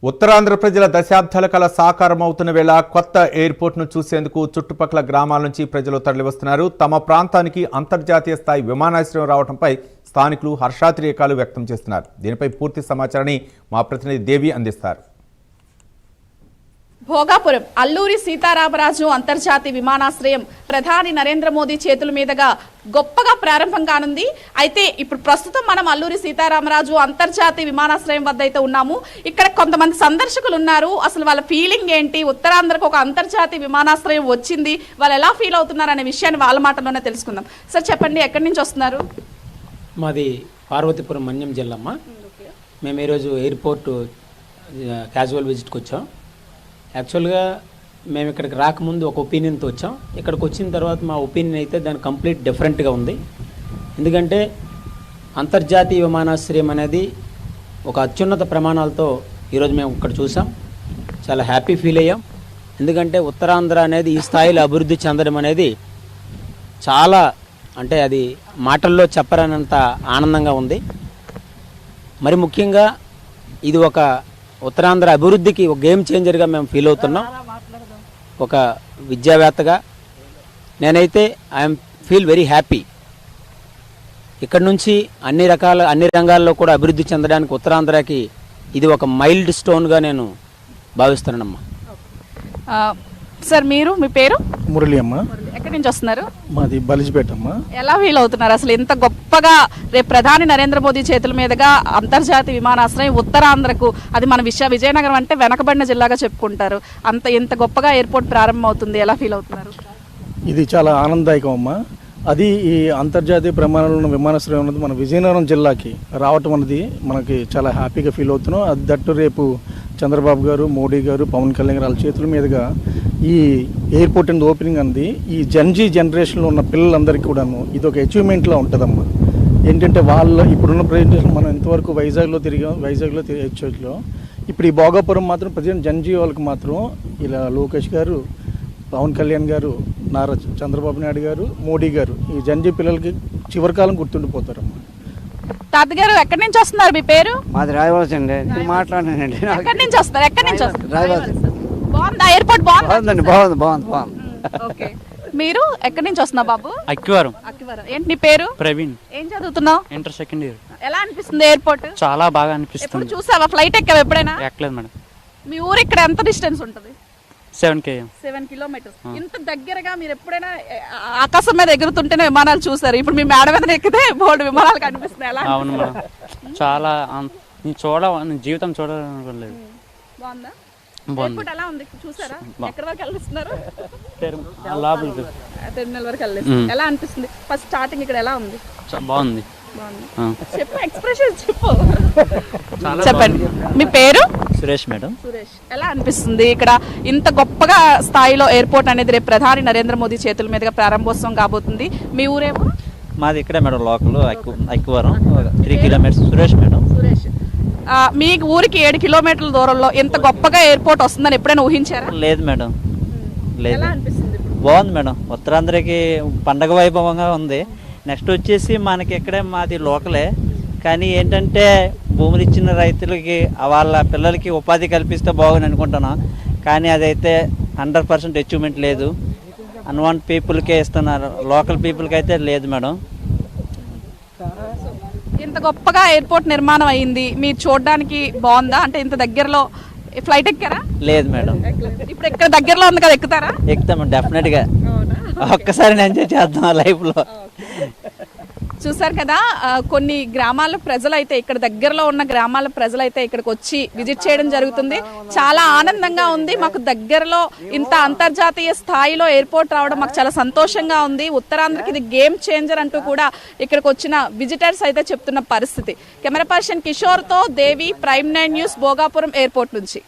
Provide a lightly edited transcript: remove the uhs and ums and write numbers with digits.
ఉత్తరాంధ్ర ప్రజల దశాబ్దాల కల సాకారమవుతున్న వేళ కొత్త ఎయిర్పోర్ట్ను చూసేందుకు చుట్టుపక్కల గ్రామాల నుంచి ప్రజలు తరలివస్తున్నారు. తమ ప్రాంతానికి అంతర్జాతీయ స్థాయి విమానాశ్రయం రావడంపై స్థానికులు హర్షాతిరేకాలు వ్యక్తం చేస్తున్నారు. దీనిపై పూర్తి సమాచారాన్ని మా ప్రతినిధి దేవి అందిస్తారు. భోగాపురం అల్లూరి సీతారామరాజు అంతర్జాతీయ విమానాశ్రయం ప్రధాని నరేంద్ర మోదీ చేతుల మీదుగా గొప్పగా ప్రారంభం కానుంది. అయితే ఇప్పుడు ప్రస్తుతం మనం అల్లూరి సీతారామరాజు అంతర్జాతీయ విమానాశ్రయం వద్ద అయితే ఉన్నాము. ఇక్కడ కొంతమంది సందర్శకులు ఉన్నారు. అసలు వాళ్ళ ఫీలింగ్ ఏంటి, ఉత్తరాంధ్రకు ఒక అంతర్జాతీయ విమానాశ్రయం వచ్చింది, వాళ్ళు ఎలా ఫీల్ అవుతున్నారు అనే విషయాన్ని వాళ్ళ మాటల్లోనే తెలుసుకుందాం. సార్ చెప్పండి, ఎక్కడి నుంచి వస్తున్నారు? మాది పార్వతీపురం మన్యం జిల్లా అమ్మ. మేము ఈరోజు ఎయిర్పోర్ట్ క్యాజువల్ విజిట్కి వచ్చాం. యాక్చువల్గా మేము ఇక్కడికి రాకముందు ఒక ఒపీనియన్తో వచ్చాం. ఇక్కడికి వచ్చిన తర్వాత మా ఒపీనియన్ అయితే దాని కంప్లీట్ డిఫరెంట్గా ఉంది. ఎందుకంటే అంతర్జాతీయ విమానాశ్రయం అనేది ఒక అత్యున్నత ప్రమాణాలతో ఈరోజు మేము ఇక్కడ చూసాం. చాలా హ్యాపీ ఫీల్ అయ్యాం. ఎందుకంటే ఉత్తరాంధ్ర అనేది ఈ స్థాయిలో అభివృద్ధి చెందడం అనేది చాలా, అంటే అది మాటల్లో చెప్పరానంత ఆనందంగా ఉంది. మరి ముఖ్యంగా ఇది ఒక ఉత్తరాంధ్ర అభివృద్ధికి ఒక గేమ్ చేంజర్గా మేము ఫీల్ అవుతున్నాం. ఒక విద్యావేత్తగా నేనైతే ఐఎమ్ ఫీల్ వెరీ హ్యాపీ. ఇక్కడ నుంచి అన్ని రంగాల్లో కూడా అభివృద్ధి చెందడానికి ఉత్తరాంధ్రకి ఇది ఒక మైల్డ్ స్టోన్గా నేను భావిస్తున్నానమ్మా. సార్ మీ పేరు? మురళి అమ్మ. ఎక్కడి నుంచి వస్తున్నారు? మాది బలిజిపేట అమ్మ. ఎలా ఫీల్ అవుతున్నారు అసలు ఇంత గొప్పగా రేపు ప్రధాని నరేంద్ర మోదీ చేతుల మీదుగా అంతర్జాతీయ విమానాశ్రయం ఉత్తరాంధ్రకు, అది మన విజయనగరం అంటే వెనకబడిన జిల్లాగా చెప్పుకుంటారు, ఇంత గొప్పగా ఎయిర్పోర్ట్ ప్రారంభం అవుతుంది, ఎలా ఫీల్ అవుతున్నారు? ఇది చాలా ఆనందదాయకం అమ్మ. అది ఈ అంతర్జాతీయ ప్రమాణాలు ఉన్న విమానాశ్రయం ఉన్నది మన విజయనగరం జిల్లాకి రావటం అనేది మనకి చాలా హ్యాపీగా ఫీల్ అవుతున్నాం. అది దట్టు రేపు చంద్రబాబు గారు, మోడీ గారు, పవన్ కళ్యాణ్ గారు వాళ్ళ చేతుల మీదుగా ఈ ఎయిర్పోర్ట్ అనేది ఓపెనింగ్ అంది ఈ జనరేషన్లో ఉన్న పిల్లలందరికీ కూడాను ఇది ఒక అచీవ్మెంట్లా ఉంటుందమ్మా. ఏంటంటే వాళ్ళు ఇప్పుడున్న ప్రజెంటేషన్ మనం ఇంతవరకు వైజాగ్లో హెచ్ఓలో ఇప్పుడు ఈ భోగాపురం మాత్రం ప్రజెంట్ జన్జీ వాళ్ళకి మాత్రం ఇలా లోకేష్ గారు, పవన్ కళ్యాణ్ గారు, నారా చంద్రబాబు నాయుడు గారు, మోడీ గారు ఈ జన్జీ పిల్లలకి చివరికాలం గుర్తుండిపోతారమ్మా. తాతగారు ఎక్కడి నుంచి వస్తున్నారు? మీ పేరు? మాది రాయవలసి అండి. మాట్లాడానండి. ఎక్కడి నుంచి వస్తారు? బాగుందా ఎయిర్పోర్ట్? బాగుందండి. బాగుంది. ఓకే, మీరు ఎక్కడి నుంచి వస్తున్నా బాబు? అక్కివరం. ఏంటి నీ పేరు? ప్రవీణ్. ఏం చదువుతున్నావు? Inter second year. ఎలా అనిపిస్తుంది ఎయిర్పోర్ట్? చాలా బాగా అనిపిస్తుంది. చూసావా ఫ్లైట్ ఎక్కావా ఎప్పుడైనా? ఎక్కలేదు మేడం. మీ ఊరు ఇక్కడ ఎంత డిస్టెన్స్ ఉంటుంది? 7 km. 7 kilometers. ఇంత దగ్గరగా మీరు ఎప్పుడైనా ఆకాశం మీద ఎగురుతుంటేనే విమానాలు చూసారు, ఇప్పుడు మీ మేడ మీద ఎక్కితే బోర్డు విమానాలు కనిపిస్తున్నాయి. ఎలా? అవును మేడం, చాలా జీవితం చూడాలనుకోలేదు. బాగుందా బాగుంది. ఎయిర్పోర్ట్ ఎలా ఉంది చూసారా? ఎక్కడి వరకు వెళ్ళిస్తున్నారు? టెర్మినల్ వరకు వెళ్ళిస్తున్నారు. ఎలా అనిపిస్తుంది? ఫస్ట్ స్టార్టింగ్ ఇక్కడ ఎలా ఉంది? బాగుంది. చెప్పు, ఎక్స్ప్రెషన్ చెప్పు. చెప్పండి, మీ పేరు? సురేష్ మేడం. సురేష్, ఎలా అనిపిస్తుంది ఇక్కడ ఇంత గొప్పగా స్థాయిలో ఎయిర్పోర్ట్ అనేది రేపు ప్రధాని నరేంద్ర మోదీ చేతుల మీదుగా ప్రారంభోత్సవం కాబోతుంది? మీ ఊరేమో? మాది ఇక్కడే madam, local Akkivaram 3 kilometers. Suresh madam. Suresh, మీ ఊరికి 7 kilometerల దూరంలో ఇంత గొప్పగా ఎయిర్పోర్ట్ వస్తుందని ఎప్పుడైనా ఊహించారా? లేదు మేడం, లేదు. ఎలా అనిపిస్తుంది? బాగుంది మేడం, ఉత్తరాంధ్రకి పండగ వైభవంగా ఉంది. నెక్స్ట్ వచ్చేసి మనకి ఇక్కడే మాది లోకలే, కానీ ఏంటంటే భూములు ఇచ్చిన రైతులకి వాళ్ళ పిల్లలకి ఉపాధి కల్పిస్తే బాగుంది అనుకుంటున్నాం. కానీ అదైతే 100% అచీవ్మెంట్ లేదు. అన్వాంట్ పీపుల్కే ఇస్తున్నారు, లోకల్ పీపుల్కి అయితే లేదు మేడం. ఇంత గొప్పగా ఎయిర్పోర్ట్ నిర్మాణం అయింది, మీరు చూడడానికి బాగుందా? అంటే ఇంత దగ్గరలో ఫ్లైట్ ఎక్కారా? లేదు మేడం. ఇప్పుడు ఇక్కడ దగ్గరలో ఉంది కదా, ఎక్కుతారా? ఎక్కుతాం డెఫినెట్గా. ఒక్కసారి ఎంజాయ్ చేద్దాం లైఫ్లో. చూసారు కదా, కొన్ని గ్రామాల ప్రజలైతే, ఇక్కడ దగ్గరలో ఉన్న గ్రామాల ప్రజలైతే ఇక్కడికి వచ్చి విజిట్ చేయడం జరుగుతుంది. చాలా ఆనందంగా ఉంది. మాకు దగ్గరలో ఇంత అంతర్జాతీయ స్థాయిలో ఎయిర్పోర్ట్ రావడం మాకు చాలా సంతోషంగా ఉంది. ఉత్తరాంధ్రకి ఇది గేమ్ చేంజర్ అంటూ కూడా ఇక్కడికి వచ్చిన విజిటర్స్ అయితే చెప్తున్న పరిస్థితి. కెమెరా పర్సన్ కిషోర్తో దేవి, ప్రైమ్ 9 న్యూస్, భోగాపురం ఎయిర్పోర్ట్ నుంచి.